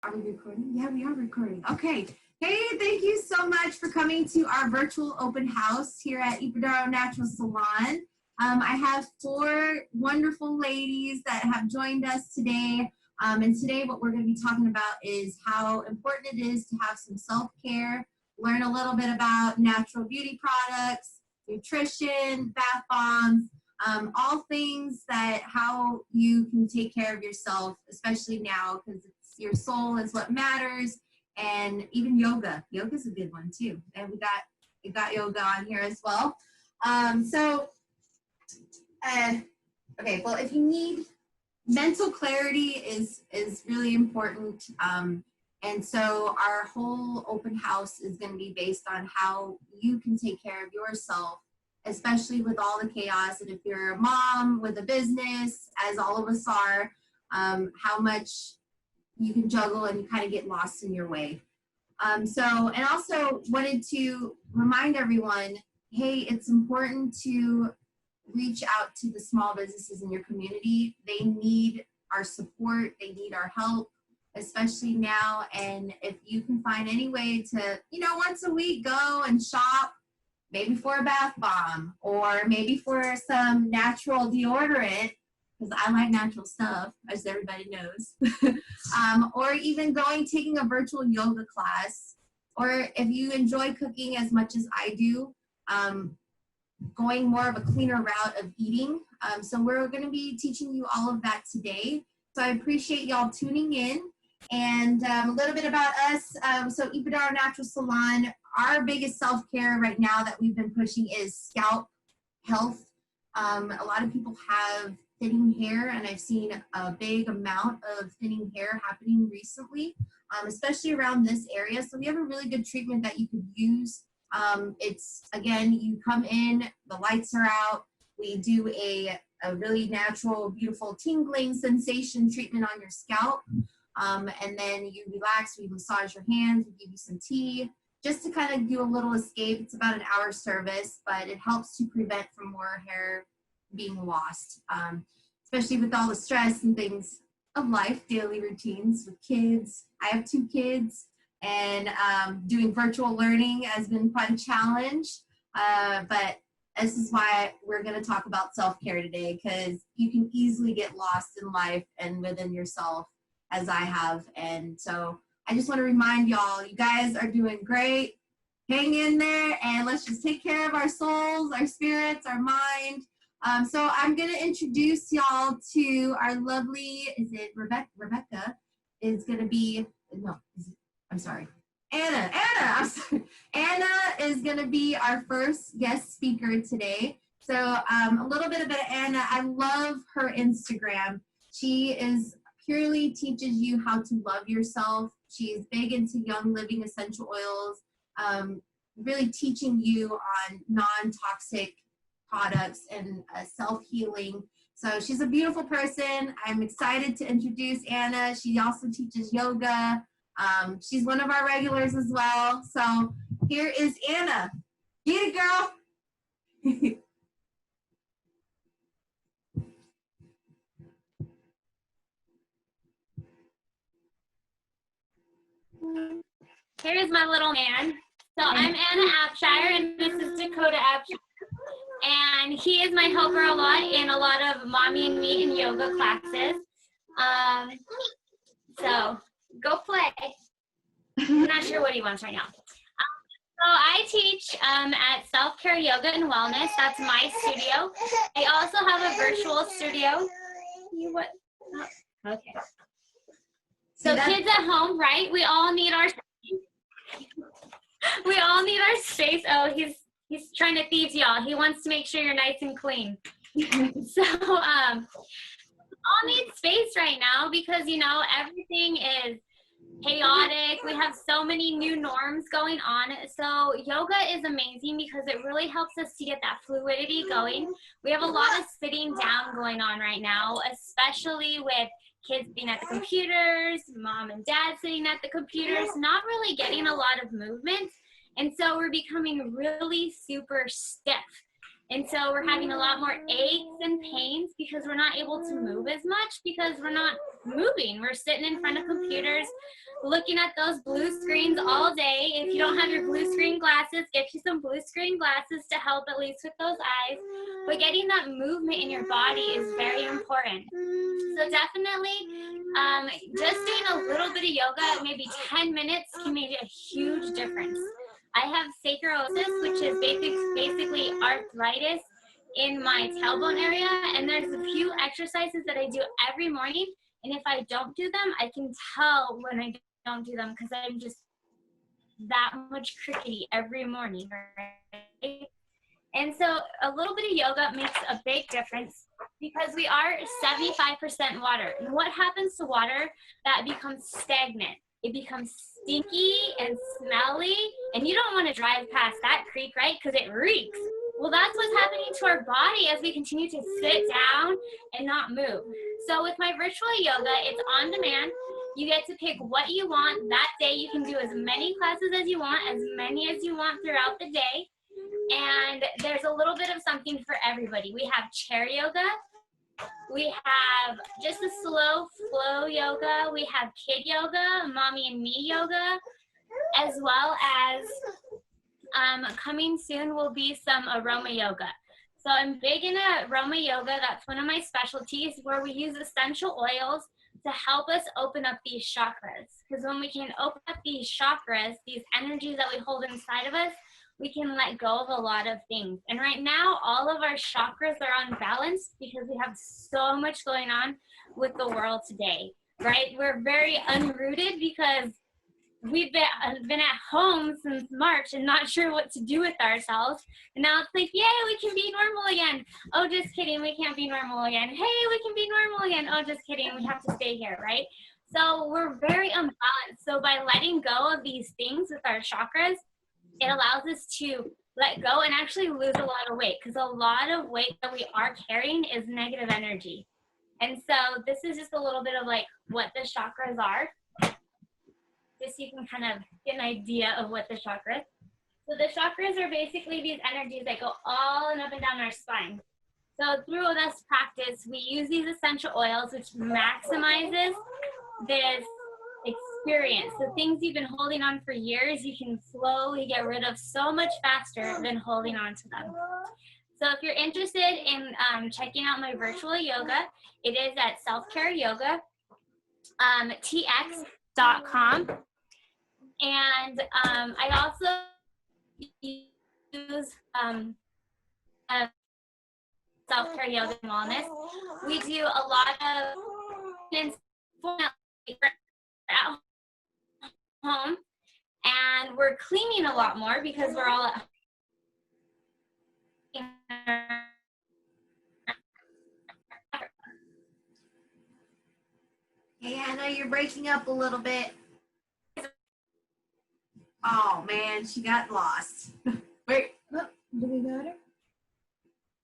Are we recording? Yeah, we are recording. Okay. Hey, thank you so much for coming to our virtual open house here at Adiba Natural Salon. I have 4 wonderful ladies that have joined us today. And today what we're going to be talking about is how important it is to have some self-care, learn a little bit about natural beauty products, nutrition, bath bombs, all things that how you can take care of yourself, especially now because your soul is what matters. And even yoga. Yoga's a good one too. And we got yoga on here as well. Okay, well, if you need mental clarity is really important. And so our whole open house is going to be based on how you can take care of yourself, especially with all the chaos. And if you're a mom with a business, as all of us are, how much you can juggle and you kind of get lost in your way. And also wanted to remind everyone, hey, it's important to reach out to the small businesses in your community. They need our support. They need our help, especially now. And if you can find any way to, once a week go and shop, maybe for a bath bomb or maybe for some natural deodorant, because I like natural stuff, as everybody knows, or even taking a virtual yoga class, or if you enjoy cooking as much as I do, going more of a cleaner route of eating. So we're going to be teaching you all of that today. So I appreciate y'all tuning in. And a little bit about us. So Adiba Natural Salon, our biggest self-care right now that we've been pushing is scalp health. A lot of people have thinning hair, and I've seen a big amount of thinning hair happening recently, especially around this area. So we have a really good treatment that you could use. It's, again, you come in, the lights are out, we do a really natural, beautiful tingling sensation treatment on your scalp, and then you relax, we massage your hands, we give you some tea, just to kind of do a little escape. It's about an hour service, but it helps to prevent from more hair being lost, especially with all the stress and things of life, daily routines with kids. I have 2 kids, and doing virtual learning has been quite a challenge, but this is why we're going to talk about self-care today, because you can easily get lost in life and within yourself, as I have. And so I just want to remind y'all, you guys are doing great. Hang in there, and let's just take care of our souls, our spirits, our mind. So I'm going to introduce y'all to our lovely, is it Rebecca is going to be, no, I'm sorry, Anna, I'm sorry. Anna is going to be our first guest speaker today. So a little bit about Anna. I love her Instagram. She purely teaches you how to love yourself. She's big into Young Living essential oils, really teaching you on non-toxic products and self-healing. So she's a beautiful person. I'm excited to introduce Anna. She also teaches yoga. She's one of our regulars as well. So here is Anna. Get it, girl. Here's my little man. So I'm Anna Apshire, and this is Dakota Apshire. And he is my helper a lot in a lot of mommy and me and yoga classes. So go play. I'm not sure what he wants right now. So I teach at Self Care Yoga and Wellness. That's my studio. I also have a virtual studio. What? Oh, okay. So kids at home, right? We all need our space. Oh, he's trying to thieve y'all. He wants to make sure you're nice and clean. So all need space right now because everything is chaotic. We have so many new norms going on. So yoga is amazing because it really helps us to get that fluidity going. We have a lot of sitting down going on right now, especially with kids being at the computers, mom and dad sitting at the computers, not really getting a lot of movement. And so we're becoming really super stiff. And so we're having a lot more aches and pains because we're not able to move as much because we're not moving. We're sitting in front of computers, looking at those blue screens all day. If you don't have your blue screen glasses, get you some blue screen glasses to help at least with those eyes. But getting that movement in your body is very important. So definitely, just doing a little bit of yoga, maybe 10 minutes, can make a huge difference. I have sacrosis, which is basically arthritis in my tailbone area, and there's a few exercises that I do every morning, and if I don't do them, I can tell when I don't do them because I'm just that much crickety every morning, right? And so a little bit of yoga makes a big difference because we are 75% water. And what happens to water? That becomes stagnant. It becomes stinky and smelly, and you don't want to drive past that creek, right? Because it reeks. Well, that's what's happening to our body as we continue to sit down and not move. So with my virtual yoga, it's on demand. You get to pick what you want that day. You can do as many classes as you want, as many as you want throughout the day. And there's a little bit of something for everybody. We have chair yoga. We have just a slow flow yoga. We have kid yoga, mommy and me yoga, as well as coming soon will be some aroma yoga. So I'm big into aroma yoga. That's one of my specialties where we use essential oils to help us open up these chakras. Because when we can open up these chakras, these energies that we hold inside of us, we can let go of a lot of things. And right now, all of our chakras are unbalanced because we have so much going on with the world today, right? We're very unrooted because we've been at home since March and not sure what to do with ourselves. And now it's like, yay, we can be normal again. Oh, just kidding, we can't be normal again. Hey, we can be normal again. Oh, just kidding, we have to stay here, right? So we're very unbalanced. So by letting go of these things with our chakras, it allows us to let go and actually lose a lot of weight because a lot of weight that we are carrying is negative energy. And so this is just a little bit of like what the chakras are, just so you can kind of get an idea of what the chakras. So the chakras are basically these energies that go all and up and down our spine. So through this practice, we use these essential oils, which maximizes this experience. So things you've been holding on for years, you can slowly get rid of so much faster than holding on to them. So if you're interested in checking out my virtual yoga, it is at selfcareyoga.tx.com. And I also use self-care yoga and wellness. We do a lot of at home, and we're cleaning a lot more because we're all at home. Hey, Anna, you're breaking up a little bit. Oh man, she got lost. Wait, Oh, do we got her?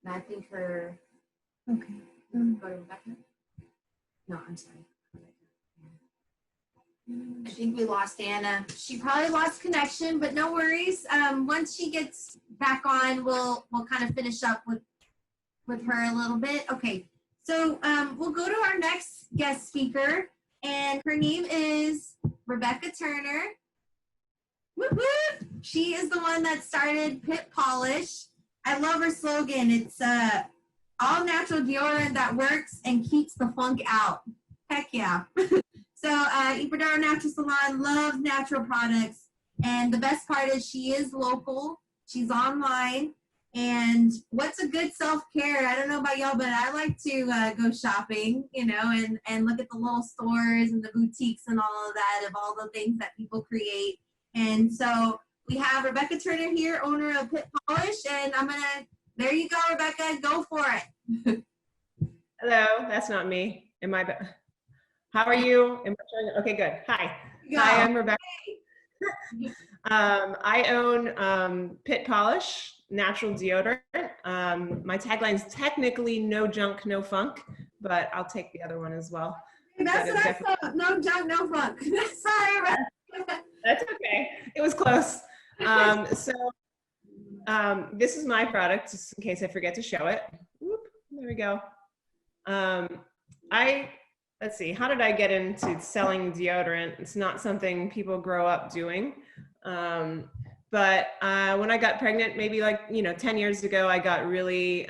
I think her. Okay. Go to Rebecca. No, I'm sorry. I think we lost Anna. She probably lost connection, but no worries. Once she gets back on, we'll kind of finish up with her a little bit. Okay, so we'll go to our next guest speaker, and her name is Rebecca Turner. Whoop, whoop. She is the one that started Pit Polish. I love her slogan. It's all natural deodorant that works and keeps the funk out. Heck yeah. So Ipadaro Natural Salon loves natural products. And the best part is she is local. She's online. And what's a good self-care? I don't know about y'all, but I like to go shopping, you know, and look at the little stores and the boutiques and all of that, of all the things that people create. And so we have Rebecca Turner here, owner of Pit Polish. And there you go, Rebecca, go for it. Hello, that's not me. How are you? Okay, good. Hi. Go. Hi, I'm Rebecca. I own Pit Polish, natural deodorant. My tagline is technically no junk, no funk, but I'll take the other one as well. That's what I thought. No junk, no funk. Sorry, Rebecca. That's okay. It was close. So this is my product, just in case I forget to show it. Whoop, there we go. Let's see, how did I get into selling deodorant? It's not something people grow up doing. But when I got pregnant, maybe 10 years ago, I got really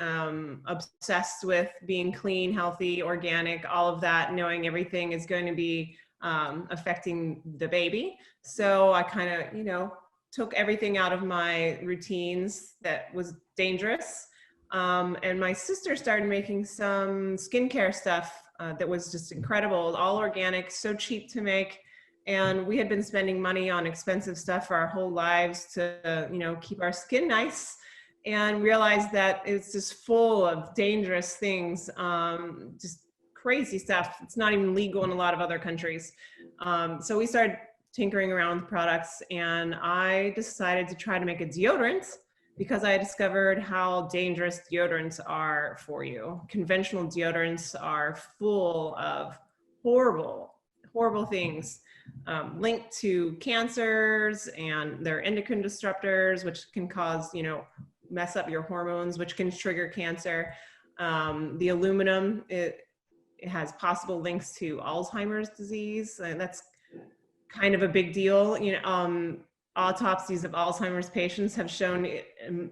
obsessed with being clean, healthy, organic, all of that, knowing everything is going to be affecting the baby. So I kind of, took everything out of my routines that was dangerous. And my sister started making some skincare stuff that was just incredible, all organic, so cheap to make. And we had been spending money on expensive stuff for our whole lives to, keep our skin nice, and realized that it's just full of dangerous things, just crazy stuff. It's not even legal in a lot of other countries. So we started tinkering around with products, and I decided to try to make a deodorant because I discovered how dangerous deodorants are for you. Conventional deodorants are full of horrible, horrible things linked to cancers, and they're endocrine disruptors, which can cause, mess up your hormones, which can trigger cancer. The aluminum, it has possible links to Alzheimer's disease, and that's kind of a big deal. Autopsies of Alzheimer's patients have shown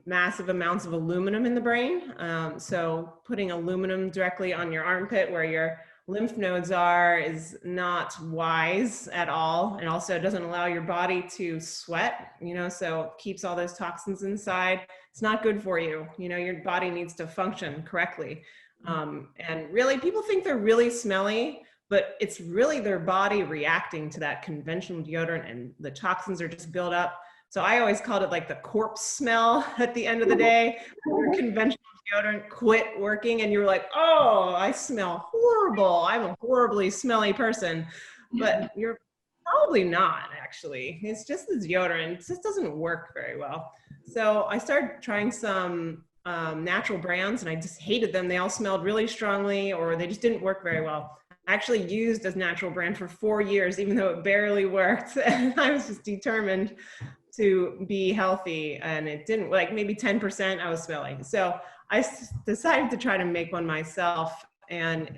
massive amounts of aluminum in the brain. So putting aluminum directly on your armpit where your lymph nodes are is not wise at all. And also doesn't allow your body to sweat, so it keeps all those toxins inside. It's not good for you. Your body needs to function correctly. And really, people think they're really smelly, but it's really their body reacting to that conventional deodorant, and the toxins are just built up. So I always called it like the corpse smell at the end of the day. Your conventional deodorant quit working and you were like, oh, I smell horrible. I'm a horribly smelly person. But you're probably not, actually. It's just the deodorant. It just doesn't work very well. So I started trying some natural brands, and I just hated them. They all smelled really strongly, or they just didn't work very well. I actually used a natural brand for 4 years, even though it barely worked. And I was just determined to be healthy, and it didn't, maybe 10% I was smelling. So I decided to try to make one myself, and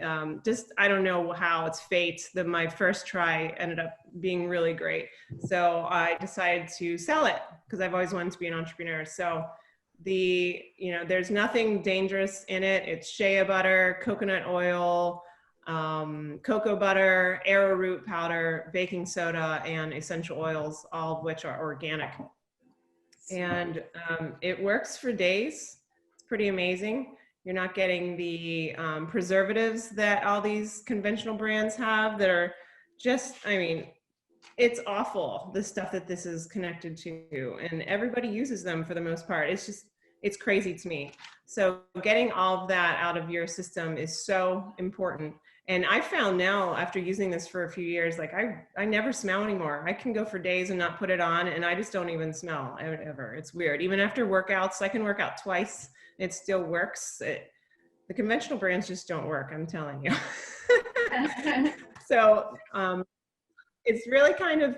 I don't know how, it's fate that my first try ended up being really great. So I decided to sell it because I've always wanted to be an entrepreneur. So there's nothing dangerous in it. It's shea butter, coconut oil, cocoa butter, arrowroot powder, baking soda, and essential oils, all of which are organic. And it works for days. It's pretty amazing. You're not getting the preservatives that all these conventional brands have that are just, it's awful, the stuff that this is connected to, and everybody uses them for the most part. It's crazy to me. So getting all of that out of your system is so important. And I found now, after using this for a few years, I never smell anymore. I can go for days and not put it on, and I just don't even smell ever. It's weird. Even after workouts, I can work out twice. It still works. The conventional brands just don't work, I'm telling you. So it's really kind of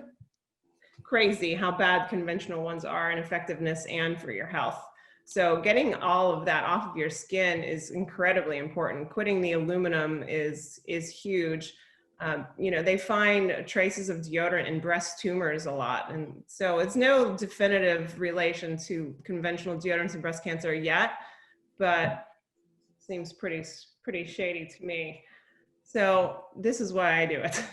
crazy how bad conventional ones are in effectiveness and for your health. So getting all of that off of your skin is incredibly important. Quitting the aluminum is huge. They find traces of deodorant in breast tumors a lot. And so it's no definitive relation to conventional deodorants and breast cancer yet, but seems pretty shady to me. So this is why I do it.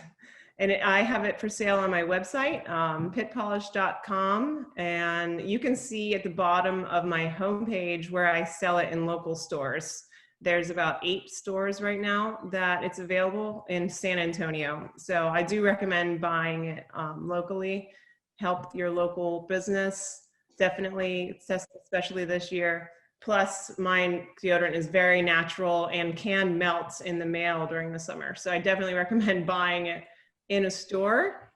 And I have it for sale on my website, pitpolish.com. And you can see at the bottom of my homepage where I sell it in local stores. There's about 8 stores right now that it's available in San Antonio. So I do recommend buying it locally. Help your local business, definitely, especially this year. Plus, my deodorant is very natural and can melt in the mail during the summer. So I definitely recommend buying it in a store.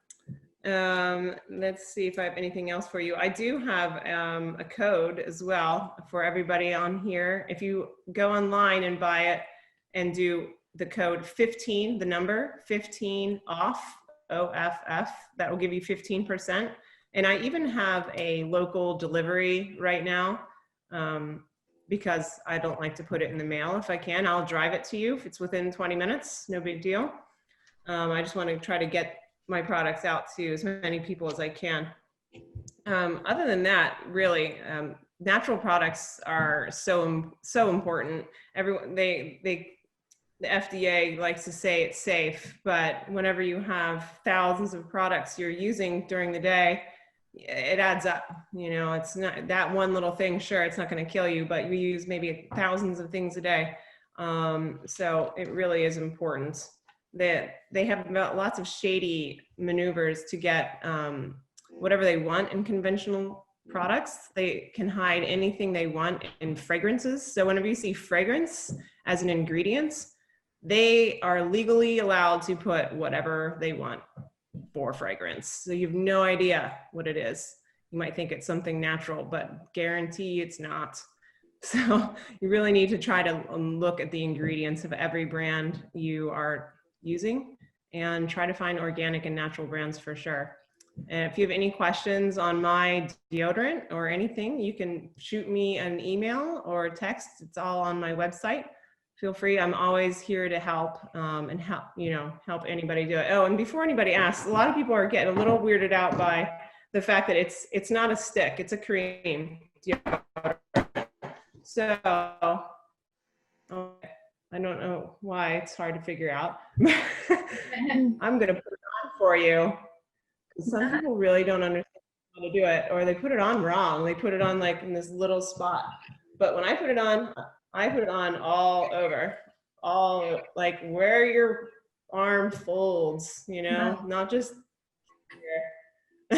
Let's see if I have anything else for you. I do have a code as well for everybody on here. If you go online and buy it and do the code 15, the number 15 off, OFF, that will give you 15%. And I even have a local delivery right now. because I don't like to put it in the mail. If I can, I'll drive it to you if it's within 20 minutes, no big deal. I just want to try to get my products out to as many people as I can. Other than that, really, natural products are so important. Everyone, the FDA likes to say it's safe, but whenever you have thousands of products you're using during the day, it adds up. You know, it's not that one little thing. Sure, it's not going to kill you, but we use maybe thousands of things a day. So it really is important that they have lots of shady maneuvers to get whatever they want in conventional products. They can hide anything they want in fragrances. So whenever you see fragrance as an ingredient, they are legally allowed to put whatever they want for fragrance. So you have no idea what it is. You might think it's something natural, but guarantee it's not. So you really need to try to look at the ingredients of every brand you are using and try to find organic and natural brands for sure. And if you have any questions on my deodorant or anything, you can shoot me an email or a text. It's all on my website. Feel free. I'm always here to help and help anybody do it. Oh, and before anybody asks, a lot of people are getting a little weirded out by the fact that it's not a stick, it's a cream deodorant. So I don't know why it's hard to figure out. I'm going to put it on for you. Some people really don't understand how to do it, or they put it on wrong. They put it on like in this little spot. But when I put it on all over, all like where your arm folds, you know, not just here,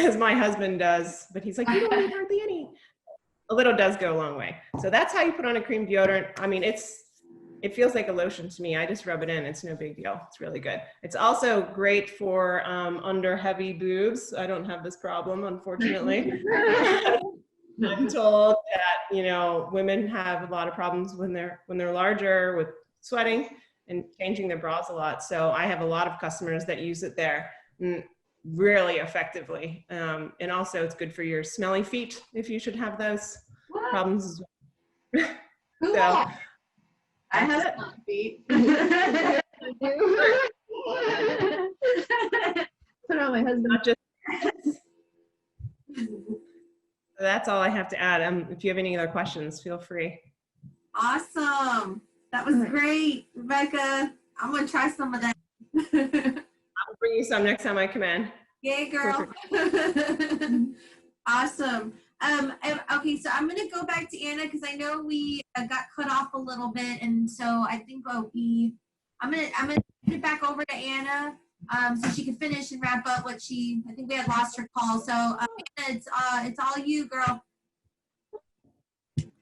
as my husband does. But he's like, you don't need hardly any. A little does go a long way. So that's how you put on a cream deodorant. I mean, it feels like a lotion to me. I just rub it in. It's no big deal. It's really good. It's also great for under heavy boobs. I don't have this problem, unfortunately. I'm told that, you know, women have a lot of problems when they're larger with sweating and changing their bras a lot. So I have a lot of customers that use it there really effectively. And also it's good for your smelly feet if you should have those problems as well. So, I have small feet. Put on my husband. not just that's all I have to add. If you have any other questions, feel free. Awesome. That was great, Rebecca. I'm going to try some of that. I'll bring you some next time I come in. Yay, girl. Awesome. Okay, so I'm going to go back to Anna because I know we got cut off a little bit, and so I think I'm going to hand it back over to Anna so she can finish and wrap up what I think we had lost her call. So Anna, it's all you, girl.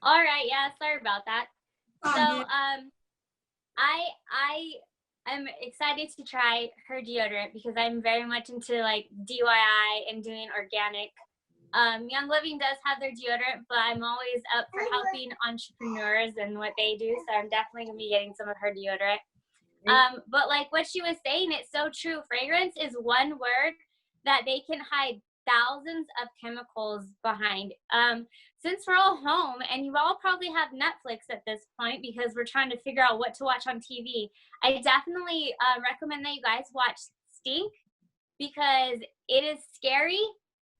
All right, yeah, sorry about that. So I'm excited to try her deodorant because I'm very much into like DIY and doing organic. Young Living does have their deodorant, but I'm always up for helping entrepreneurs and what they do. So I'm definitely gonna be getting some of her deodorant. But like what she was saying, it's so true. Fragrance is one word that they can hide thousands of chemicals behind. Since we're all home and you all probably have Netflix at this point because we're trying to figure out what to watch on TV, I definitely recommend that you guys watch Stink because it is scary,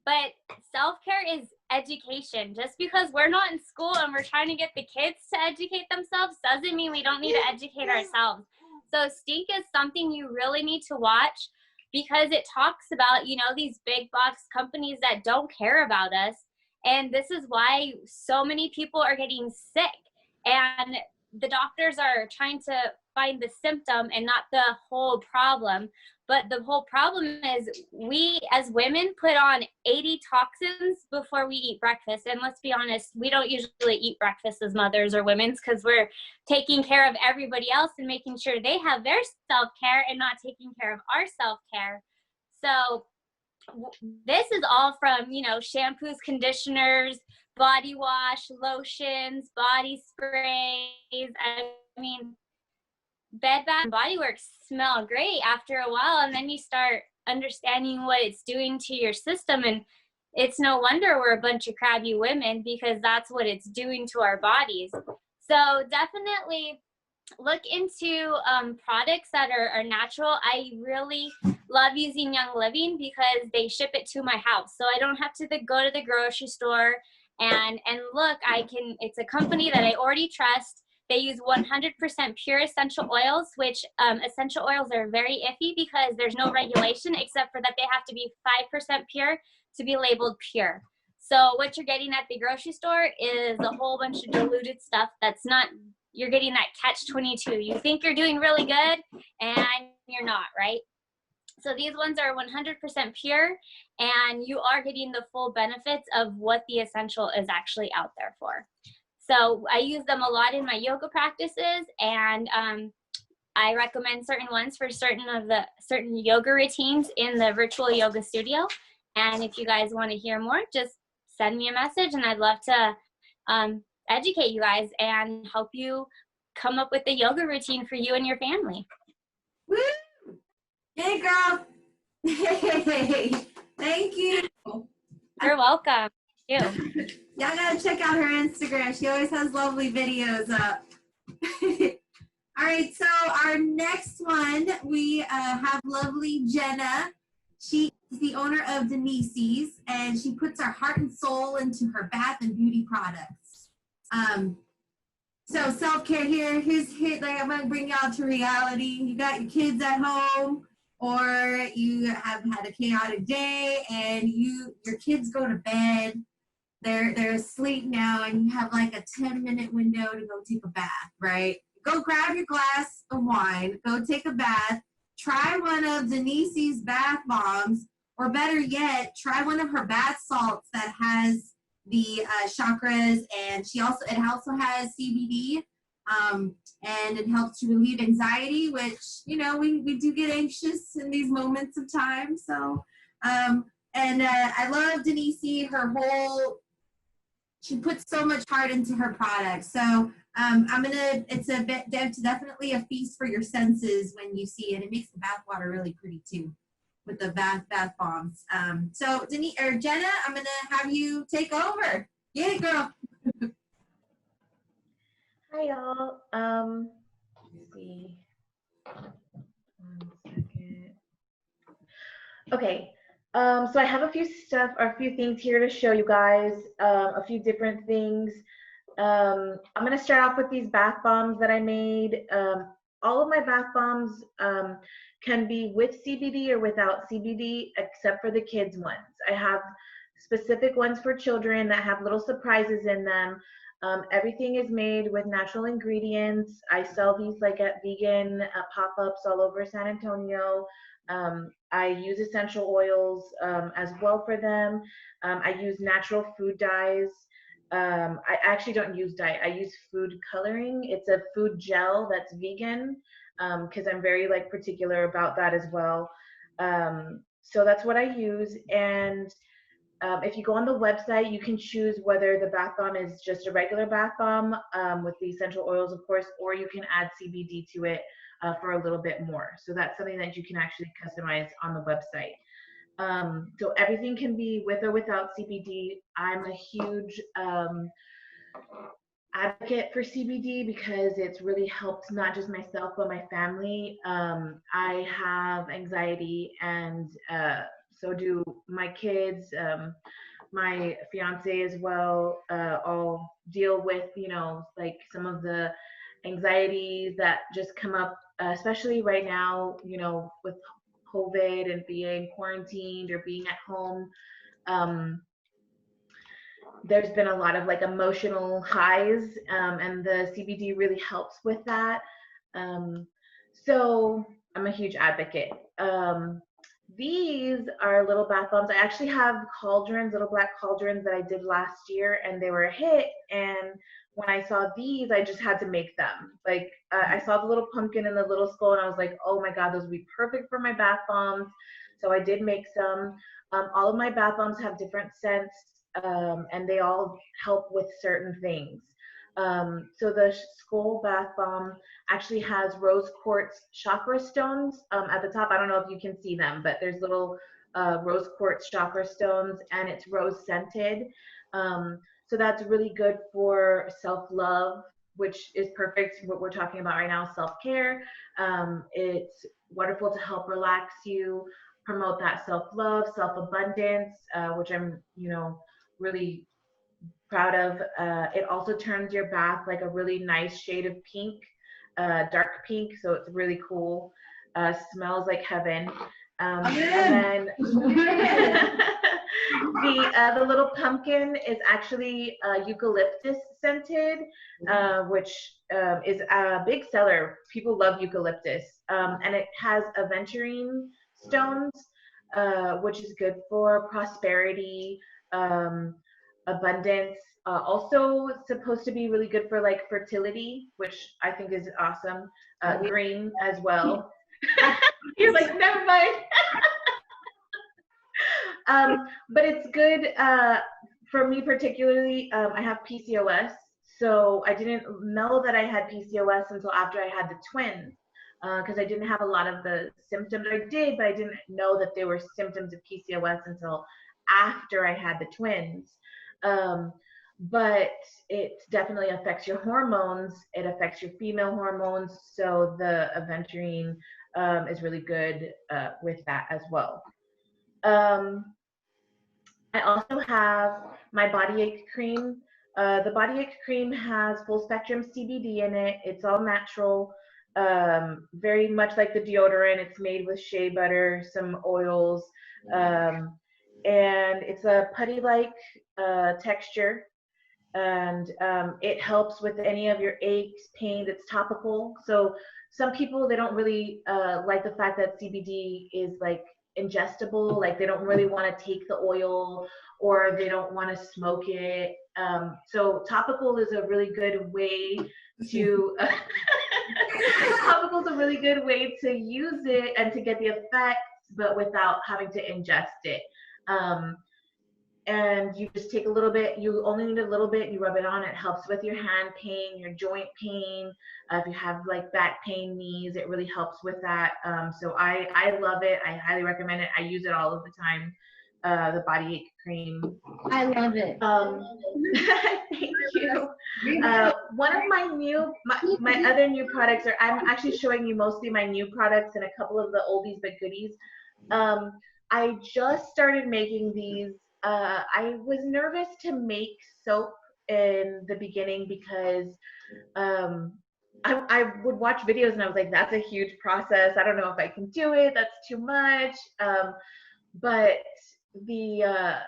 but self-care is education. Just because we're not in school and we're trying to get the kids to educate themselves doesn't mean we don't need to educate ourselves. So Stink is something you really need to watch because it talks about, you know, these big box companies that don't care about us. And this is why so many people are getting sick. And the doctors are trying to find the symptom and not the whole problem. But the whole problem is we as women put on 80 toxins before we eat breakfast. And let's be honest, we don't usually eat breakfast as mothers or women because we're taking care of everybody else and making sure they have their self-care and not taking care of our self-care. So this is all from, you know, shampoos, conditioners, body wash, lotions, body sprays. I mean, Bed Bath & Body Works smell great after a while, and then you start understanding what it's doing to your system. And it's no wonder we're a bunch of crabby women, because that's what it's doing to our bodies. So definitely look into products that are natural. I really love using Young Living because they ship it to my house, so I don't have to go to the grocery store and look. It's a company that I already trust. They use 100% pure essential oils, which essential oils are very iffy because there's no regulation except for that they have to be 5% pure to be labeled pure. So what you're getting at the grocery store is a whole bunch of diluted stuff that's not, you're getting that catch-22. You think you're doing really good and you're not, right? So these ones are 100% pure, and you are getting the full benefits of what the essential is actually out there for. So I use them a lot in my yoga practices, and I recommend certain ones for certain yoga routines in the virtual yoga studio. And if you guys want to hear more, just send me a message, and I'd love to educate you guys and help you come up with a yoga routine for you and your family. Woo! Hey, girl. Hey, thank you. You're welcome. Thank you. Y'all gotta check out her Instagram. She always has lovely videos up. All right, so our next one, we have lovely Jenna. She is the owner of Dneecey's, and she puts her heart and soul into her bath and beauty products. So self-care here's like I'm gonna bring y'all to reality. You got your kids at home, or you have had a chaotic day and your kids go to bed. They're asleep now, and you have like a 10-minute window to go take a bath, right? Go grab your glass of wine, go take a bath, try one of Dneecey's bath bombs, or better yet, try one of her bath salts that has the chakras, and it also has CBD, and it helps to relieve anxiety, which, you know, we do get anxious in these moments of time. So, I love Dneecey, she puts so much heart into her products. So it's definitely a feast for your senses when you see it. It makes the bath water really pretty too, with the bath bombs. So Jenna, I'm gonna have you take over. Yeah, girl. Hi y'all. Let's see. 1 second. Okay. So I have a few things here to show you guys, a few different things. I'm gonna start off with these bath bombs that I made. All of my bath bombs can be with CBD or without CBD, except for the kids ones. I have specific ones for children that have little surprises in them. Everything is made with natural ingredients. I sell these like at vegan pop-ups all over San Antonio. I use essential oils as well for them. I use natural food dyes. I actually don't use dye. I use food coloring. It's a food gel that's vegan, because I'm very particular about that as well. So that's what I use. And if you go on the website, you can choose whether the bath bomb is just a regular bath bomb with the essential oils, of course, or you can add CBD to it for a little bit more. So that's something that you can actually customize on the website. So everything can be with or without CBD. I'm a huge advocate for CBD because it's really helped not just myself but my family. I have anxiety, and so do my kids, my fiance as well. All deal with some of the anxieties that just come up, especially right now, with COVID and being quarantined or being at home. There's been a lot of emotional highs, and the CBD really helps with that. So I'm a huge advocate. These are little bath bombs. I actually have cauldrons, little black cauldrons that I did last year, and they were a hit. And when I saw these, I just had to make them. I saw the little pumpkin and the little skull, and I was like, oh my God, those would be perfect for my bath bombs. So I did make some. All of my bath bombs have different scents, and they all help with certain things. So the skull bath bomb actually has rose quartz chakra stones at the top. I don't know if you can see them, but there's little rose quartz chakra stones, and it's rose scented. So that's really good for self-love, which is perfect what we're talking about right now, self-care. It's wonderful to help relax you, promote that self-love, self-abundance, which I'm, really proud of. It also turns your bath like a really nice shade of pink, dark pink, so it's really cool. Smells like heaven. And then the little pumpkin is actually eucalyptus scented, which is a big seller. People love eucalyptus, and it has aventurine stones, which is good for prosperity, abundance. Also supposed to be really good for like fertility, which I think is awesome. Green as well. You're like, never mind. But it's good for me particularly. I have PCOS, so I didn't know that I had PCOS until after I had the twins, because I didn't have a lot of the symptoms. I did, but I didn't know that they were symptoms of PCOS until after I had the twins. But it definitely affects your hormones. It affects your female hormones. So the aventurine is really good with that as well. I also have my body ache cream. The body ache cream has full spectrum CBD in it. It's all natural, very much like the deodorant. It's made with shea butter, some oils, and it's a putty-like texture. And it helps with any of your aches, pains. It's topical. So some people, they don't really like the fact that CBD is like ingestible, like they don't really want to take the oil, or they don't want to smoke it. So topical is a really good way to topical is a really good way to use it and to get the effects, but without having to ingest it. And you just take a little bit, you only need a little bit, you rub it on, it helps with your hand pain, your joint pain. If you have like back pain, knees, it really helps with that. So I love it. I highly recommend it. I use it all of the time, the body ache cream. I love it. Thank you. One of my other new products I'm actually showing you mostly my new products and a couple of the oldies but goodies. I just started making these. I was nervous to make soap in the beginning because I would watch videos and I was like, that's a huge process. I don't know if I can do it. That's too much. But the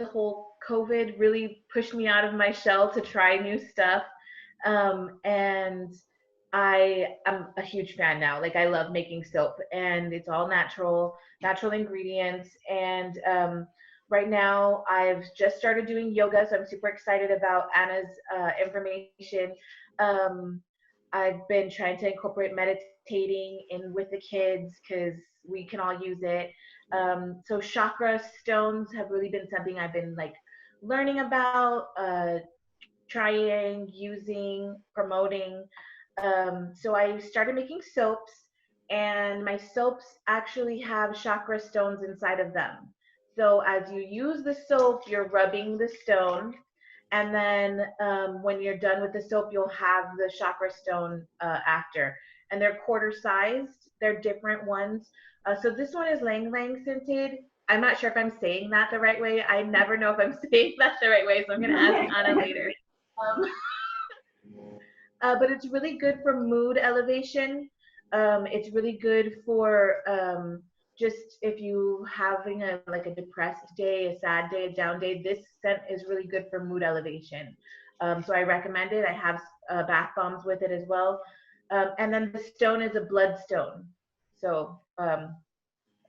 whole COVID really pushed me out of my shell to try new stuff. And I am a huge fan now. Like I love making soap, and it's all natural ingredients. And right now I've just started doing yoga, so I'm super excited about Anna's information. I've been trying to incorporate meditating in with the kids because we can all use it. So chakra stones have really been something I've been like learning about, trying, using, promoting. So I started making soaps, and my soaps actually have chakra stones inside of them. So as you use the soap, you're rubbing the stone, and then when you're done with the soap, you'll have the chakra stone after. And they're quarter sized. They're different ones. So this one is Lang Lang scented. I'm not sure if I'm saying that the right way. I never know if I'm saying that the right way, so I'm going to ask Anna later. But it's really good for mood elevation. It's really good for just if you having a depressed day, a sad day, a down day. This scent is really good for mood elevation. So I recommend it. I have bath bombs with it as well. And then the stone is a blood stone. So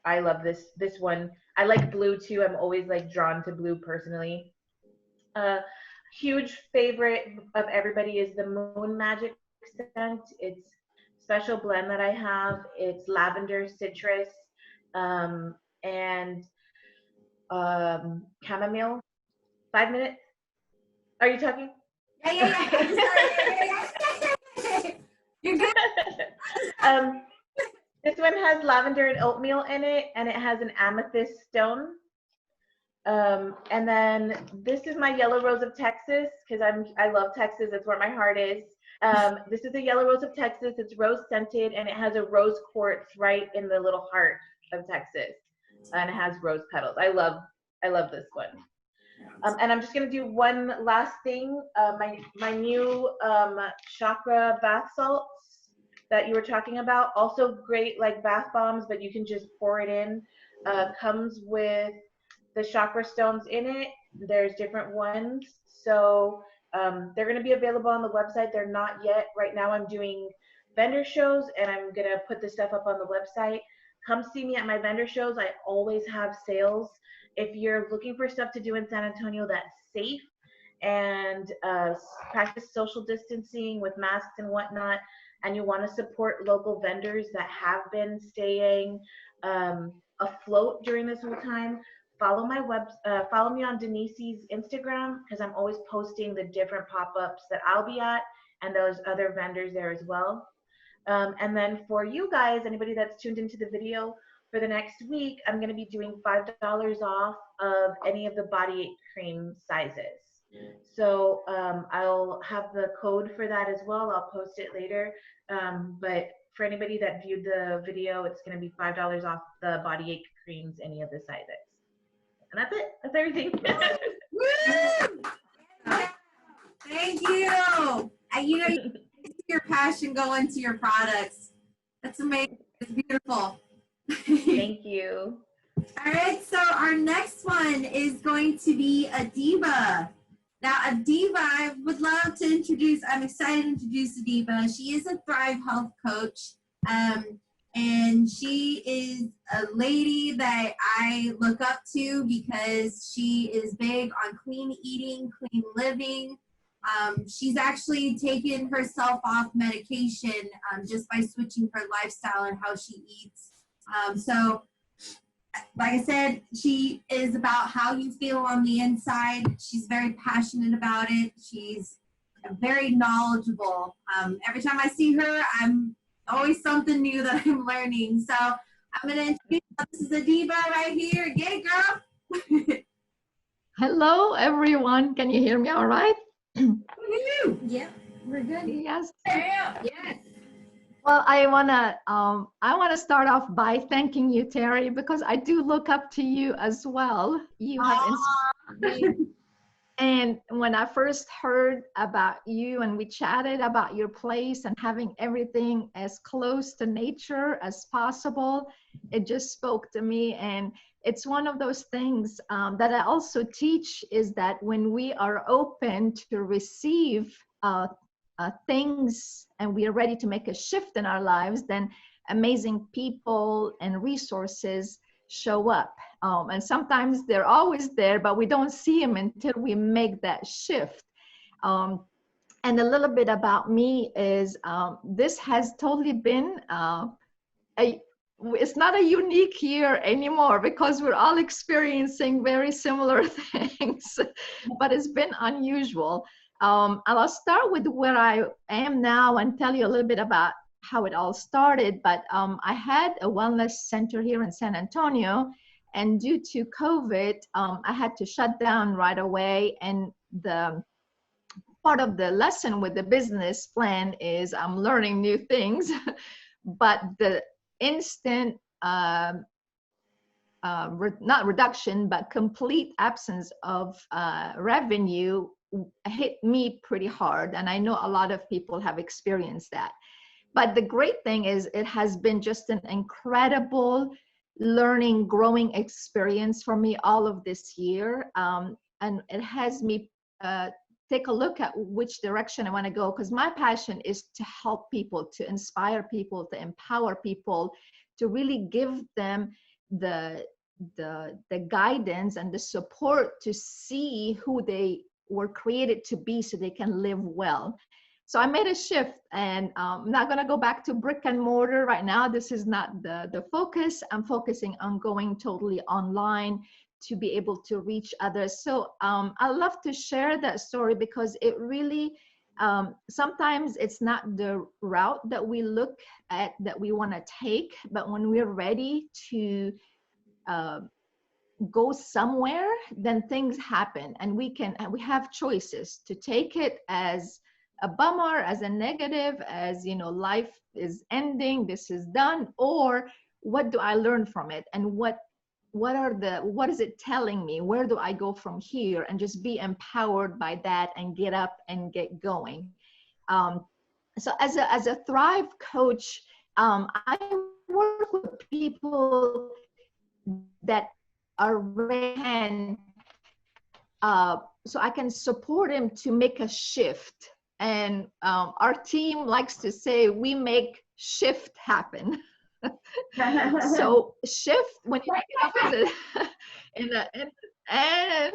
I love this one. I like blue too. I'm always like drawn to blue personally. Huge favorite of everybody is the Moon Magic scent. It's a special blend that I have. It's lavender, citrus, and chamomile. 5 minutes? Are you talking? Yeah. You're good. This one has lavender and oatmeal in it, and it has an amethyst stone. And then this is my yellow rose of Texas, because I love Texas. It's where my heart is. This is the yellow rose of Texas. It's rose scented, and it has a rose quartz right in the little heart of Texas, and it has rose petals. I love this one. And I'm just gonna do one last thing. My new Chakra bath salts that you were talking about, also great like bath bombs, but you can just pour it in. Comes with the chakra stones in it. There's different ones, so they're going to be available on the website. They're not yet. Right now I'm doing vendor shows, and I'm going to put the stuff up on the website. Come see me at my vendor shows. I always have sales. If you're looking for stuff to do in San Antonio that's safe and practice social distancing with masks and whatnot, and you want to support local vendors that have been staying afloat during this whole time, follow me on Dneecey's Instagram, because I'm always posting the different pop-ups that I'll be at, and those other vendors there as well. And then for you guys, anybody that's tuned into the video, for the next week, I'm going to be doing $5 off of any of the body ache cream sizes. So I'll have the code for that as well. I'll post it later. But for anybody that viewed the video, it's going to be $5 off the body ache creams, any of the sizes. And that's it. That's everything. Thank you. And you know, you see your passion go into your products. That's amazing. It's beautiful. Thank you. All right, so our next one is going to be Adiba. Now, Adiba, I would love to introduce, I'm excited to introduce Adiba. She is a Thrive Health coach, and she is a lady that I look up to because she is big on clean eating, clean living. She's actually taken herself off medication just by switching her lifestyle and how she eats. So, like I said, she is about how you feel on the inside. She's very passionate about it. She's very knowledgeable. Every time I see her, I'm always something new that I'm learning. So I'm going to introduce, this is Adiba right here. Get it, girl. Hello, everyone. Can you hear me all right? Yeah, We're good. Yes. yes. Well, I wanna start off by thanking you, Terry, because I do look up to you as well. You have inspired me. And when I first heard about you and we chatted about your place and having everything as close to nature as possible, it just spoke to me. And it's one of those things that I also teach, is that when we are open to receive things and we are ready to make a shift in our lives, then amazing people and resources show up. And sometimes they're always there, but we don't see them until we make that shift. And a little bit about me is this has totally been it's not a unique year anymore, because we're all experiencing very similar things, but it's been unusual. I'll start with where I am now and tell you a little bit about how it all started. But I had a wellness center here in San Antonio, and due to COVID, I had to shut down right away. And the part of the lesson with the business plan is I'm learning new things, but the instant not reduction, but complete absence of revenue hit me pretty hard. And I know a lot of people have experienced that. But the great thing is it has been just an incredible learning, growing experience for me all of this year. And it has me take a look at which direction I want to go, because my passion is to help people, to inspire people, to empower people, to really give them the guidance and the support to see who they were created to be so they can live well. So I made a shift, and I'm not going to go back to brick and mortar right now. This is not the focus. I'm focusing on going totally online to be able to reach others. So I love to share that story because it really Sometimes it's not the route that we look at that we want to take, but when we're ready to go somewhere, then things happen, and we have choices to take it as a bummer, as a negative, as, you know, life is ending, this is done, or what do I learn from it, and what is it telling me, where do I go from here, and just be empowered by that and get up and get going. So as a Thrive coach, I work with people that are ready, so I can support him to make a shift. And our team likes to say we make shift happen. So shift, when you make it up and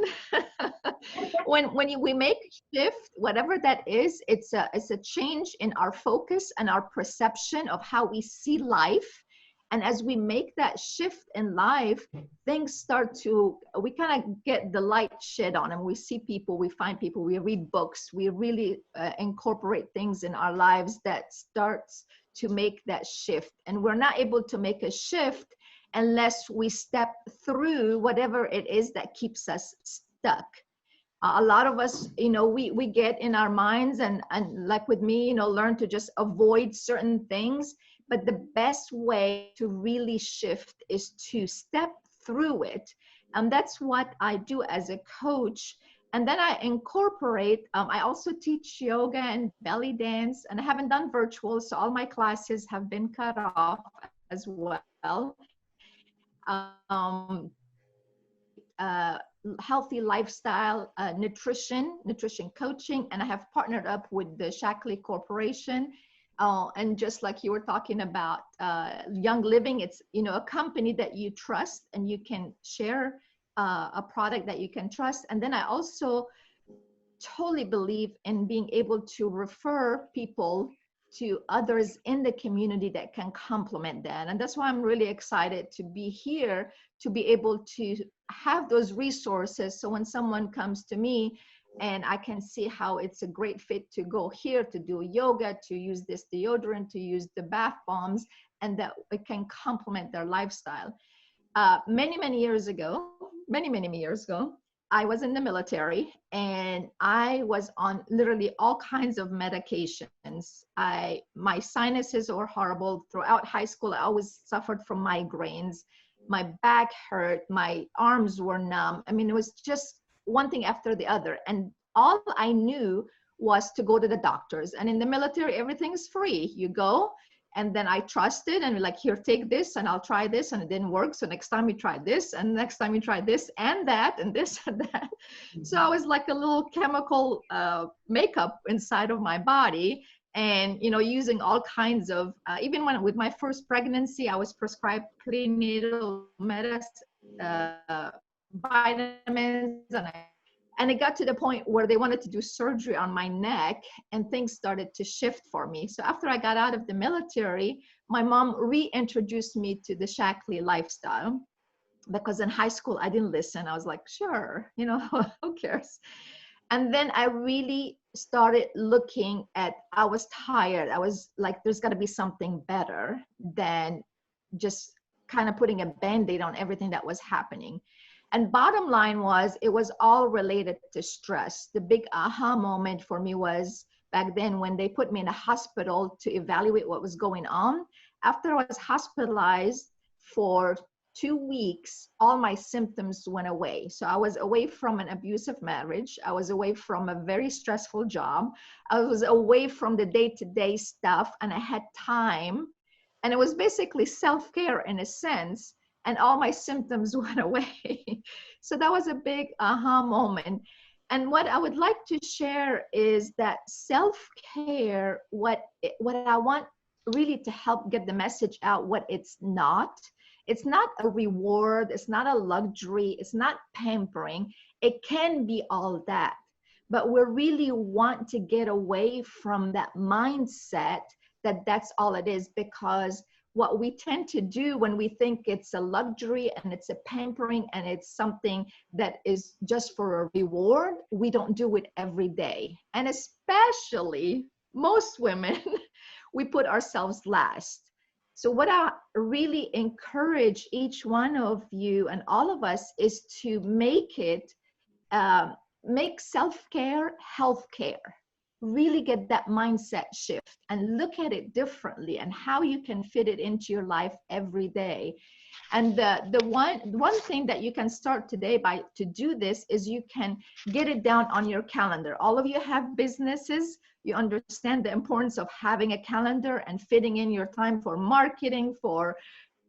when we make shift, whatever that is, it's a change in our focus and our perception of how we see life. And as we make that shift in life, things start to, we kind of get the light shed on, and we see people, we find people, we read books, we really incorporate things in our lives that starts to make that shift. And we're not able to make a shift unless we step through whatever it is that keeps us stuck. A lot of us, you know, we get in our minds and like with me, you know, learn to just avoid certain things. But the best way to really shift is to step through it. And that's what I do as a coach. And then I incorporate, I also teach yoga and belly dance, and I haven't done virtual, so all my classes have been cut off as well. Healthy lifestyle, nutrition coaching, and I have partnered up with the Shaklee Corporation. And just like you were talking about Young Living, it's, you know, a company that you trust and you can share a product that you can trust. And then I also totally believe in being able to refer people to others in the community that can complement that. And that's why I'm really excited to be here, to be able to have those resources. So when someone comes to me, and I can see how it's a great fit to go here, to do yoga, to use this deodorant, to use the bath bombs, and that it can complement their lifestyle. Many years ago, I was in the military, and I was on literally all kinds of medications. My sinuses were horrible. Throughout high school, I always suffered from migraines. My back hurt, my arms were numb. I mean, it was just one thing after the other. And all I knew was to go to the doctors. And in the military, everything's free. You go, and then I trusted and like, here, take this, and I'll try this, and it didn't work. So next time you try this, and next time you try this and that, and this and that. So I was like a little chemical makeup inside of my body. And, you know, using all kinds of, even when with my first pregnancy, I was prescribed prenatal medicine, vitamins, and it got to the point where they wanted to do surgery on my neck, and things started to shift for me. So after I got out of the military, my mom reintroduced me to the Shaklee lifestyle, because in high school I didn't listen. I was like, sure, you know, who cares? And then I really started looking at, I was tired. I was like, there's got to be something better than just kind of putting a Band-Aid on everything that was happening. And bottom line was, it was all related to stress. The big aha moment for me was back then when they put me in a hospital to evaluate what was going on. After I was hospitalized for 2 weeks, all my symptoms went away. So I was away from an abusive marriage. I was away from a very stressful job. I was away from the day-to-day stuff, and I had time. And it was basically self-care in a sense. And all my symptoms went away. So that was a big aha moment. And what I would like to share is that self-care, what I want really to help get the message out, what it's not a reward, it's not a luxury, it's not pampering. It can be all that, but we really want to get away from that mindset that that's all it is, because what we tend to do when we think it's a luxury and it's a pampering and it's something that is just for a reward, we don't do it every day. And especially most women, we put ourselves last. So what I really encourage each one of you and all of us is to make it, make self-care healthcare. Really get that mindset shift and look at it differently and how you can fit it into your life every day. And the one thing that you can start today by to do this is you can get it down on your calendar. All of you have businesses. You understand the importance of having a calendar and fitting in your time for marketing, for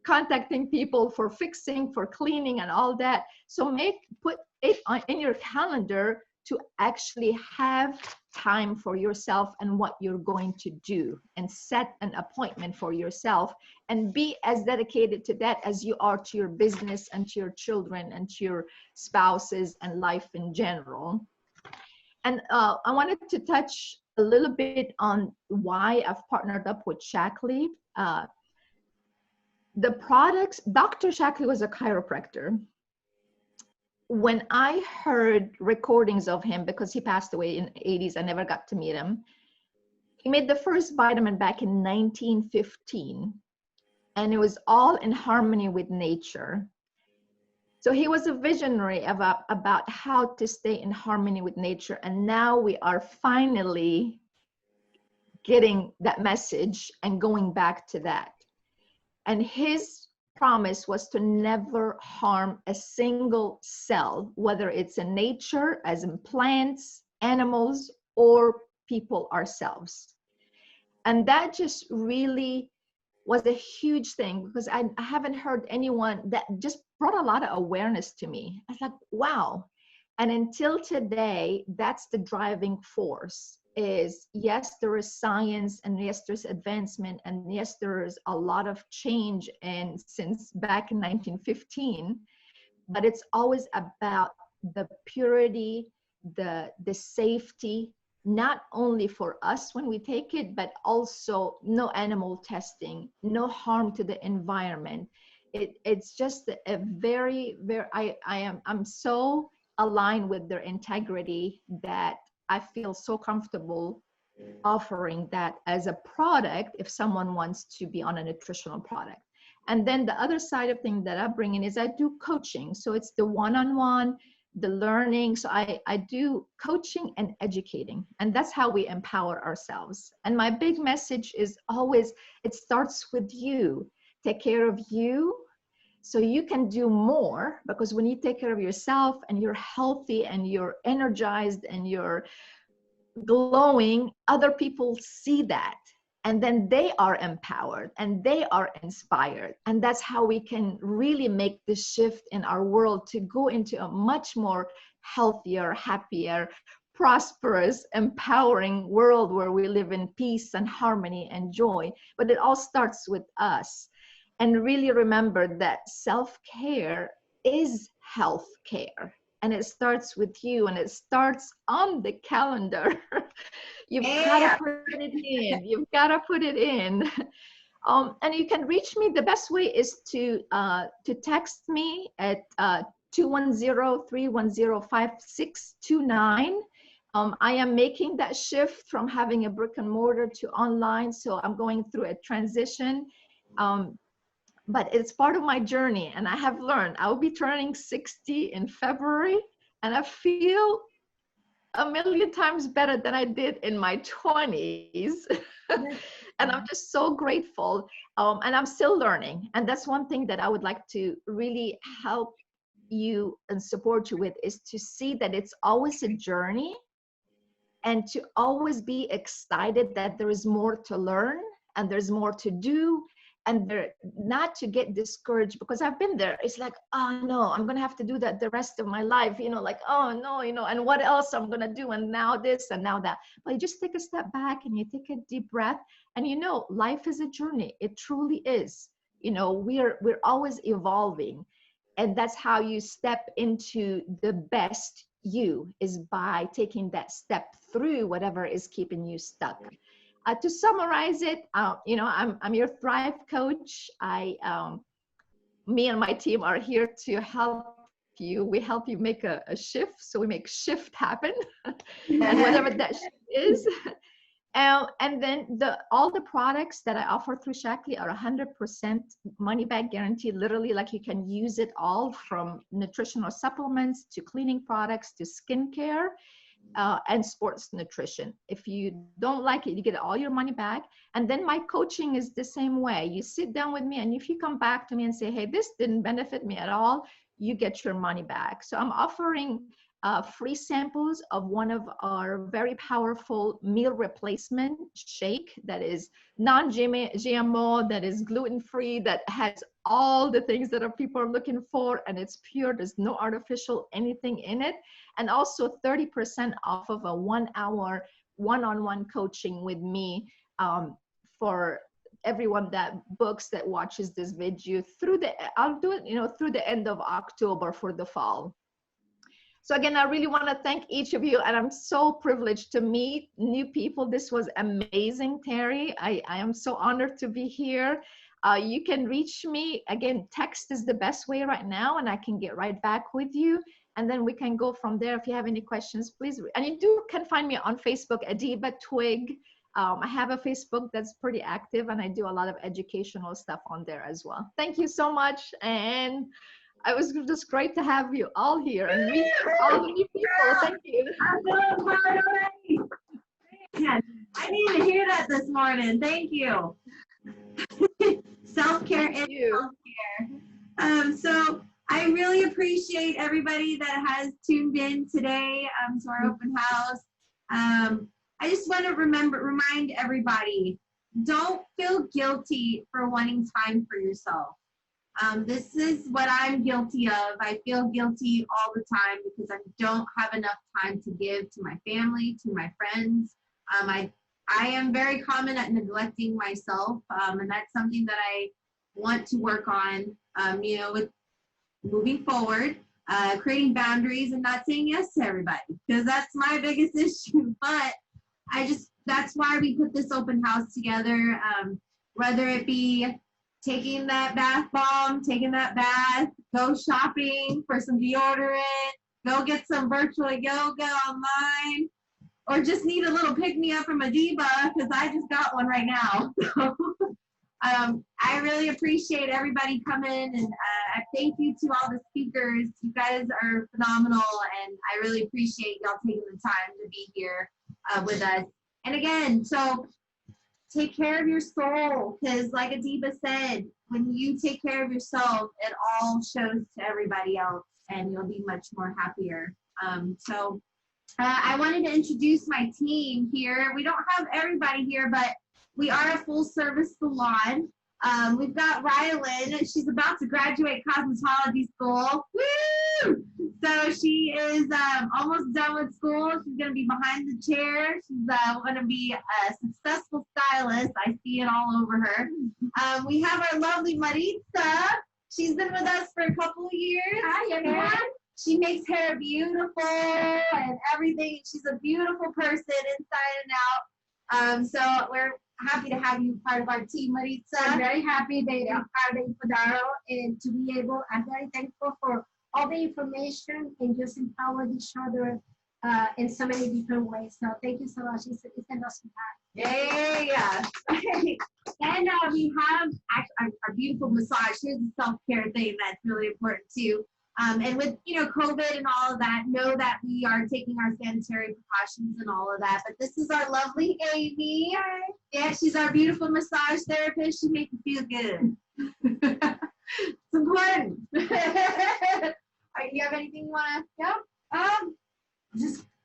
contacting people, for fixing, for cleaning and all that. So put it in your calendar to actually have time for yourself and what you're going to do, and set an appointment for yourself and be as dedicated to that as you are to your business and to your children and to your spouses and life in general. And I wanted to touch a little bit on why I've partnered up with Shaklee. The products, Dr. Shaklee was a chiropractor. When I heard recordings of him, because he passed away in the 80s, I never got to meet him. He made the first vitamin back in 1915, and it was all in harmony with nature. So he was a visionary about how to stay in harmony with nature. And now we are finally getting that message and going back to that. And his promise was to never harm a single cell, whether it's in nature, as in plants, animals, or people ourselves. And that just really was a huge thing, because I haven't heard anyone that just brought a lot of awareness to me. I was like, wow. And until today, that's the driving force. Is yes, there is science, and yes, there's advancement, and yes, there is a lot of change and since back in 1915, but it's always about the purity, the safety, not only for us when we take it, but also no animal testing, no harm to the environment. It's just a very, I'm so aligned with their integrity that I feel so comfortable offering that as a product if someone wants to be on a nutritional product. And then the other side of things that I bring in is I do coaching. So it's the one-on-one, the learning. So I do coaching and educating, and that's how we empower ourselves. And my big message is always, it starts with you. Take care of you so you can do more, because when you take care of yourself and you're healthy and you're energized and you're glowing, other people see that, and then they are empowered and they are inspired. And that's how we can really make the shift in our world to go into a much more healthier, happier, prosperous, empowering world where we live in peace and harmony and joy. But it all starts with us. And really remember that self-care is health care. And it starts with you, and it starts on the calendar. You've got to put it in. You've got to put it in. And you can reach me. The best way is to text me at 210-310-5629. I am making that shift from having a brick and mortar to online. So I'm going through a transition. But it's part of my journey, and I have learned. I will be turning 60 in February, and I feel a million times better than I did in my 20s. And I'm just so grateful. And I'm still learning. And that's one thing that I would like to really help you and support you with, is to see that it's always a journey, and to always be excited that there is more to learn and there's more to do. And not to get discouraged, because I've been there. It's like, oh no, I'm going to have to do that the rest of my life, like, oh no, and what else I'm going to do, and now this and now that. But you just take a step back and you take a deep breath, and life is a journey. It truly is. We're always evolving, and that's how you step into the best you, is by taking that step through whatever is keeping you stuck. To summarize it, I'm your Thrive coach. Me and my team are here to help you. We help you make a shift. So we make shift happen, and whatever that shift is. And then all the products that I offer through Shaklee are 100% money back guarantee. Literally, like you can use it all, from nutritional supplements to cleaning products to skincare. And sports nutrition. If you don't like it, you get all your money back. And then my coaching is the same way. You sit down with me, and if you come back to me and say, hey, this didn't benefit me at all, you get your money back. So I'm offering free samples of one of our very powerful meal replacement shake that is non-GMO, that is gluten-free, that has all the things that people are looking for, and it's pure. There's no artificial anything in it. And also 30% off of a 1 hour one-on-one coaching with me for everyone that books, that watches this video I'll do it, through the end of October for the fall. So again, I really want to thank each of you, and I'm so privileged to meet new people. This was amazing, Terry. I am so honored to be here. You can reach me, again, text is the best way right now, and I can get right back with you. And then we can go from there. If you have any questions, please. And you can find me on Facebook, Adiba Twigg. I have a Facebook that's pretty active, and I do a lot of educational stuff on there as well. Thank you so much. And it was just great to have you all here and meet all the new people. Thank you. I needed to hear that this morning. Thank you. Self-care and self-care. So I really appreciate everybody that has tuned in today to our open house. I just want to remind everybody, don't feel guilty for wanting time for yourself. This is what I'm guilty of. I feel guilty all the time because I don't have enough time to give to my family, to my friends. I am very common at neglecting myself, and that's something that I want to work on, with moving forward, creating boundaries and not saying yes to everybody, because that's my biggest issue. But that's why we put this open house together, whether it be taking that bath bomb, taking that bath, go shopping for some deodorant, go get some virtual yoga online, or just need a little pick-me-up from Adiba, because I just got one right now. I really appreciate everybody coming, and I thank you to all the speakers. You guys are phenomenal, and I really appreciate y'all taking the time to be here with us. And again, so take care of your soul, because like Adiba said, when you take care of yourself, it all shows to everybody else, and you'll be much more happier. I wanted to introduce my team here. We don't have everybody here, but we are a full-service salon. We've got Rylan. She's about to graduate cosmetology school. Woo! So she is almost done with school. She's going to be behind the chair. She's going to be a successful stylist. I see it all over her. We have our lovely Maritza. She's been with us for a couple of years. Hi, everyone. She makes hair beautiful and everything. She's a beautiful person inside and out. So we're happy to have you part of our team, Maritza. I'm very happy that you are part of Podaro, and to be able, I'm very thankful for all the information and just empower each other in so many different ways. So thank you so much. It's an awesome time. Yeah. And we have actually our beautiful massage. Here's the self-care thing that's really important too. And with COVID and all of that, know that we are taking our sanitary precautions and all of that. But this is our lovely Amy. Yeah, she's our beautiful massage therapist. She makes you feel good. It's important. You have anything you want to?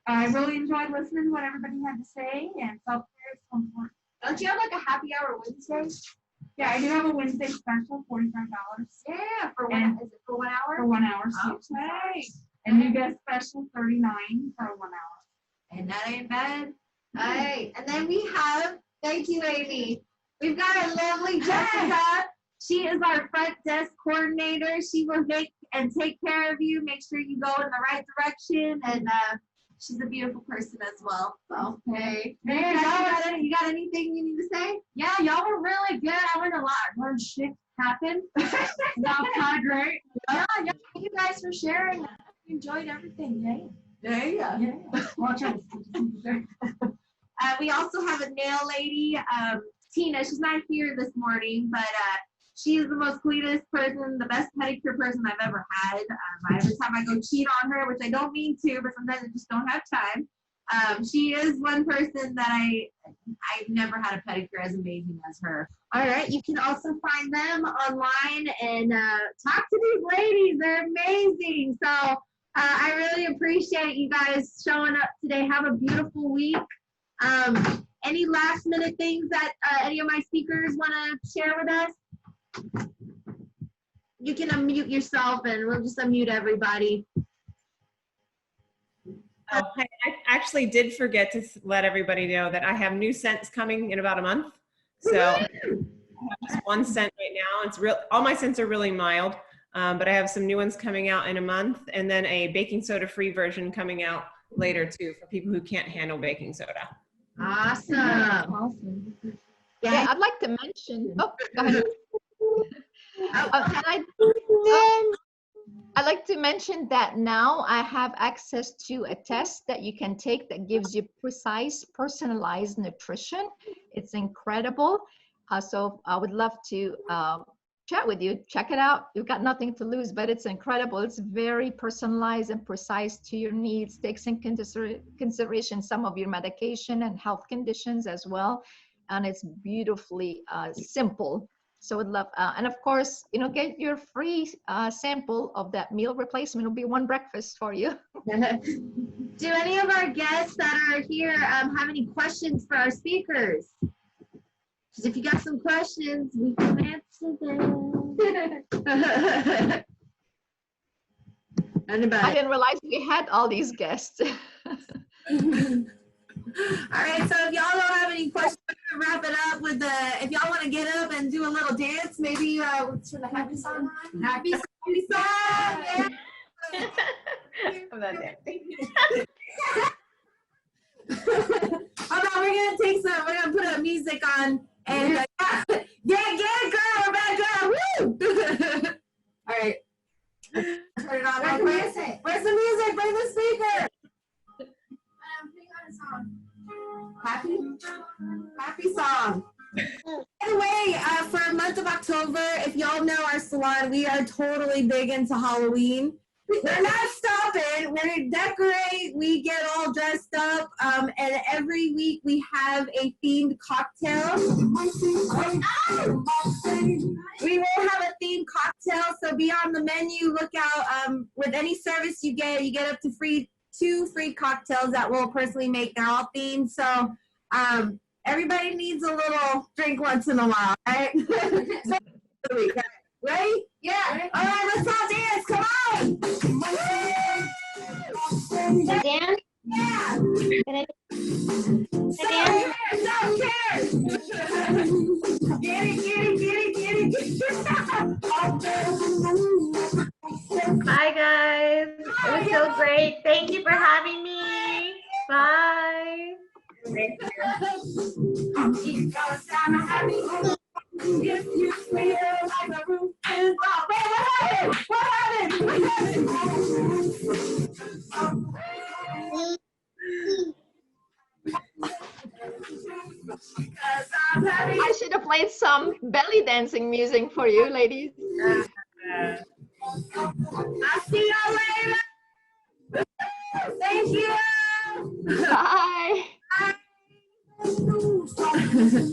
I really enjoyed listening to what everybody had to say, and self-care is so important. Don't you have like a happy hour Wednesday? Yeah, I do have a Wednesday special, $45. Yeah, for one. Is it for 1 hour? For 1 hour. Okay. And you get special $39 for 1 hour. And that ain't bad. All right. And then we have, thank you, Amy. We've got our lovely Jessica. She is our front desk coordinator. She will make and take care of you. Make sure you go in the right direction and she's a beautiful person as well. So, Okay. hey, you got anything you need to say? Yeah, y'all were really good. I learned a lot. I learned shit happened. That was kind of great. Yeah, thank you guys for sharing. I enjoyed everything. There you go. Yeah. Watch out. We also have a nail lady, Tina. She's not here this morning, but she is the most cleanest person, the best pedicure person I've ever had. Every time I go cheat on her, which I don't mean to, but sometimes I just don't have time. She is one person that I've never had a pedicure as amazing as her. All right, you can also find them online and talk to these ladies. They're amazing. So I really appreciate you guys showing up today. Have a beautiful week. Any last minute things that any of my speakers want to share with us? You can unmute yourself and we'll just unmute everybody. Oh, I actually did forget to let everybody know that I have new scents coming in about a month. So I have just one scent right now. It's real. All my scents are really mild, but I have some new ones coming out in a month, and then a baking soda free version coming out later too for people who can't handle baking soda. Awesome. Awesome. Yeah, I'd like to mention. Oh, go ahead. I'd like to mention that now I have access to a test that you can take that gives you precise, personalized nutrition. It's incredible. So I would love to chat with you. Check it out. You've got nothing to lose, but it's incredible. It's very personalized and precise to your needs. Takes in consideration some of your medication and health conditions as well. And it's beautifully simple. So would love, and of course, get your free sample of that meal replacement. It'll be one breakfast for you. Do any of our guests that are here have any questions for our speakers? Because if you got some questions, we can answer them. Anybody? I didn't realize we had all these guests. All right, so if y'all don't have any questions, we're gonna wrap it up with if y'all want to get up and do a little dance, maybe turn the happy song on. Happy song, yeah. I'm not dancing. Hold on, we're gonna put a music on and get it, girl, we're back, girl, woo! All right, turn it on. Where's the music? Bring the speaker. Happy song. By the way, for the month of October, if y'all know our salon, we are totally big into Halloween. We're not stopping. We're going to decorate. We get all dressed up. And every week we have a themed cocktail. We will have a themed cocktail. So be on the menu. Look out. With any service you get up to 2 free cocktails that we'll personally make. They're all themed. So everybody needs a little drink once in a while, right? Ready? Yeah. All right, let's all dance. Come on. Dan? Yeah. Dan? Get it. Bye, guys. It was so great. Thank you for having me. Bye. If you feel like the roof is off. What happened? I should have played some belly dancing music for you, ladies. I'll see y'all later. Thank you. Bye. Bye.